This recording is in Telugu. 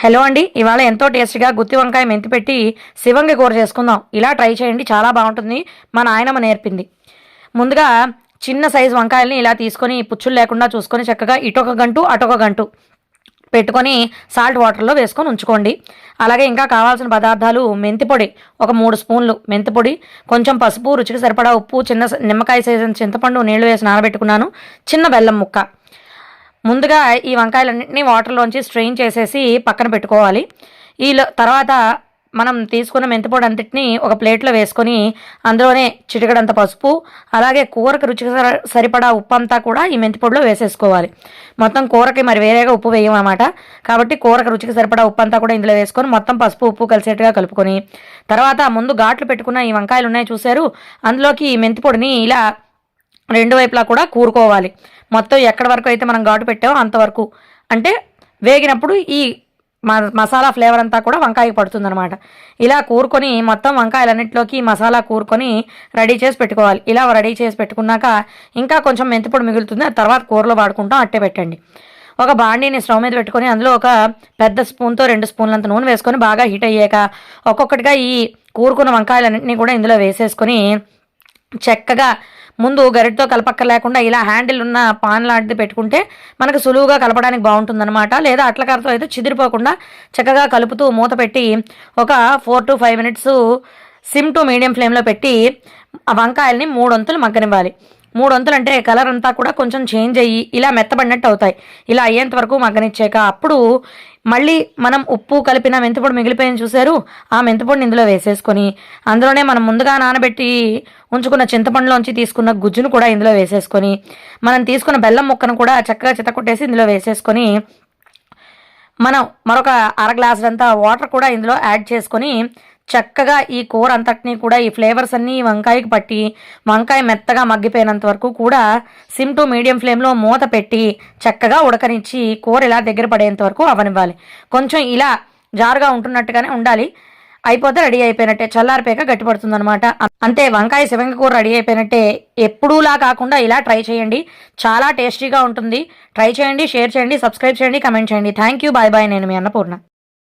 హలో అండి, ఇవాళ ఎంతో టేస్టీగా గుత్తి వంకాయ మెంతి పెట్టి శివంగి కూర చేసుకుందాం. ఇలా ట్రై చేయండి, చాలా బాగుంటుంది. మా నాయనమ్మ నేర్పింది. ముందుగా చిన్న సైజు వంకాయల్ని ఇలా తీసుకొని పుచ్చులు లేకుండా చూసుకొని చక్కగా ఇటొక గంటు అటొక గంటు పెట్టుకొని సాల్ట్ వాటర్లో వేసుకొని ఉంచుకోండి. అలాగే ఇంకా కావాల్సిన పదార్థాలు మెంతి పొడి ఒక 3 స్పూన్లు మెంతి పొడి, కొంచెం పసుపు, రుచికి సరిపడా ఉప్పు, చిన్న నిమ్మకాయ సైజు చింతపండు నీళ్లు వేసి నానబెట్టుకున్నాను, చిన్న బెల్లం ముక్క. ముందుగా ఈ వంకాయలన్నింటినీ వాటర్లోంచి స్ట్రెయిన్ చేసేసి పక్కన పెట్టుకోవాలి. ఈ తర్వాత మనం తీసుకున్న మెంతిపొడి అంతటిని ఒక ప్లేట్లో వేసుకొని అందులోనే చిటికడంత పసుపు, అలాగే కూరకు రుచికి సరిపడా ఉప్పు అంతా కూడా ఈ మెంతిపొడిలో వేసేసుకోవాలి. మొత్తం కూరకి మరి వేరేగా ఉప్పు వేయమన్నమాట. కాబట్టి కూరకు రుచికి సరిపడా ఉప్పు అంతా కూడా ఇందులో వేసుకొని మొత్తం పసుపు ఉప్పు కలిసేట్టుగా కలుపుకొని తర్వాత ముందు ఘాట్లు పెట్టుకున్న ఈ వంకాయలు ఉన్నాయి చూసారు, అందులోకి ఈ మెంతిపొడిని ఇలా రెండు వైపులా కూడా కూరుకోవాలి. మొత్తం ఎక్కడి వరకు అయితే మనం ఘాటు పెట్టామో అంతవరకు, అంటే వేగినప్పుడు ఈ మసాలా ఫ్లేవర్ అంతా కూడా వంకాయకి పడుతుందన్నమాట. ఇలా కూరుకొని మొత్తం వంకాయలన్నింటిలోకి మసాలా కూరుకొని రెడీ చేసి పెట్టుకోవాలి. ఇలా రెడీ చేసి పెట్టుకున్నాక ఇంకా కొంచెం మెంతిపొడి మిగులుతుంది, ఆ తర్వాత కూరలో వాడుకుంటాం. అట్టే పెట్టండి. ఒక బాండీని స్టవ్ మీద పెట్టుకొని అందులో ఒక పెద్ద స్పూన్తో 2 స్పూన్లంత నూనె వేసుకొని బాగా హీట్ అయ్యాక ఒక్కొక్కటిగా ఈ కూరుకున్న వంకాయలన్నింటినీ కూడా ఇందులో వేసేసుకొని చక్కగా ముందు గరిటతో కలపక్క లేకుండా ఇలా హ్యాండిల్ ఉన్న పాన్ లాంటిది పెట్టుకుంటే మనకు సులువుగా కలపడానికి బాగుంటుందన్నమాట. లేదా అట్లకరతో అయితే చిదిరిపోకుండా చక్కగా కలుపుతూ మూత పెట్టి ఒక 4 to 5 minutes SIM to medium ఫ్లేమ్లో పెట్టి ఆ వంకాయల్ని 3 వంతులు మగ్గనివ్వాలి. 3 వంతులు అంటే కలర్ అంతా కూడా కొంచెం చేంజ్ అయ్యి ఇలా మెత్తబడినట్టు అవుతాయి. ఇలా అయ్యేంత వరకు మగ్గనిచ్చాక అప్పుడు మళ్ళీ మనం ఉప్పు కలిపిన మెంతిపొడి మిగిలిపోయింది చూసారు, ఆ మెంతిపొడిని ఇందులో వేసేసుకొని అందులోనే మనం ముందుగా నానబెట్టి ఉంచుకున్న చింతపండులోంచి తీసుకున్న గుజ్జును కూడా ఇందులో వేసేసుకొని మనం తీసుకున్న బెల్లం ముక్కను కూడా చక్కగా చితకొట్టేసి ఇందులో వేసేసుకొని మనం మరొక 1/2 గ్లాసులంతా వాటర్ కూడా ఇందులో యాడ్ చేసుకొని చక్కగా ఈ కూర అంతటినీ కూడా ఈ ఫ్లేవర్స్ అన్నీ వంకాయకి పట్టి వంకాయ మెత్తగా మగ్గిపోయినంత వరకు కూడా సిమ్ టు మీడియం ఫ్లేమ్లో మూత పెట్టి చక్కగా ఉడకనిచ్చి కూర ఇలా దగ్గర పడేంత వరకు అవనివ్వాలి. కొంచెం ఇలా జారుగా ఉంటున్నట్టుగానే ఉండాలి. అయిపోతే రెడీ అయిపోయినట్టే, చల్లారిపోయాక గట్టిపడుతుంది అనమాట. అంతే, వంకాయ శివంగి కూర రెడీ అయిపోయినట్టే. ఎప్పుడూలా కాకుండా ఇలా ట్రై చేయండి, చాలా టేస్టీగా ఉంటుంది. ట్రై చేయండి, షేర్ చేయండి, సబ్స్క్రైబ్ చేయండి, కమెంట్ చేయండి. Thank you, bye bye. నేను మీ అన్నపూర్ణ.